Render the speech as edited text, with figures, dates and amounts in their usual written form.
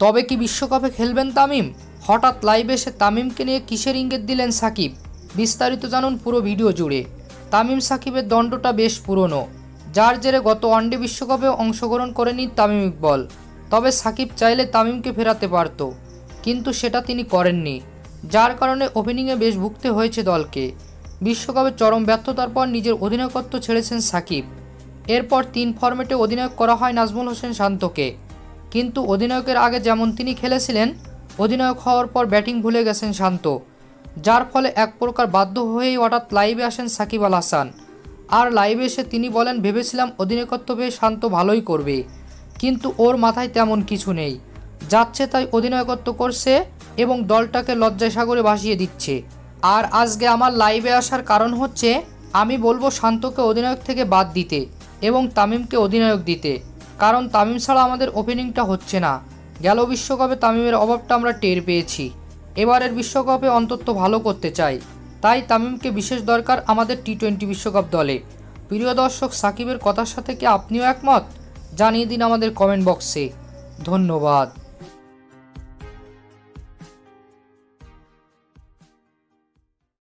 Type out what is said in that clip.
তবে কি বিশ্বকাপে খেলবেন তামিম? হঠাৎ লাইভে এসে তামিমকে নিয়ে কিসের ইঙ্গিত দিলেন সাকিব? বিস্তারিত জানুন পুরো ভিডিও জুড়ে। তামিম সাকিবের দ্বন্দ্বটা বেশ পুরনো, যার জেরে গত ওয়ানডে বিশ্বকাপে অংশগ্রহণ করেনি তামিম ইকবল। তবে সাকিব চাইলে তামিমকে ফেরাতে পারত, কিন্তু সেটা তিনি করেননি, যার কারণে ওপেনিংয়ে বেশ ভুগতে হয়েছে দলকে। বিশ্বকাপে চরম ব্যর্থতার পর নিজের অধিনায়কত্ব ছেড়েছেন সাকিব। এরপর 3 ফরম্যাটে অধিনায়ক করা হয় নাজমুল হোসেন শান্তকে, কিন্তু অধিনায়কের আগে যেমন তিনি খেলেছিলেন, অধিনায়ক হওয়ার পর ব্যাটিং ভুলে গেছেন শান্ত, যার ফলে এক প্রকার বাধ্য হয়েই হঠাৎ লাইভে আসেন সাকিব আল হাসান। আর লাইভে এসে তিনি বলেন, ভেবেছিলাম অধিনায়কত্ব পেয়ে শান্ত ভালোই করবে, কিন্তু ওর মাথায় তেমন কিছু নেই, যাচ্ছে তাই অধিনায়কত্ব করছে এবং দলটাকে লজ্জায় সাগরে ভাসিয়ে দিচ্ছে। আর আজকে আমার লাইভে আসার কারণ হচ্ছে, আমি বলবো শান্তকে অধিনায়ক থেকে বাদ দিতে এবং তামিমকে অধিনায়ক দিতে, কারণ তামিম ছাড়া আমাদের ওপেনিংটা হচ্ছে না। গেল বিশ্বকাপে তামিমের অভাবটা আমরা টের পেয়েছি, এবারের বিশ্বকাপে অন্তত ভালো করতে চাই, তাই তামিমকে বিশেষ দরকার আমাদের টি-20 বিশ্বকাপ দলে। প্রিয় দর্শক, সাকিবের কথার সাথে কি আপনিও একমত? জানিয়ে দিন আমাদের কমেন্ট বক্সে। ধন্যবাদ।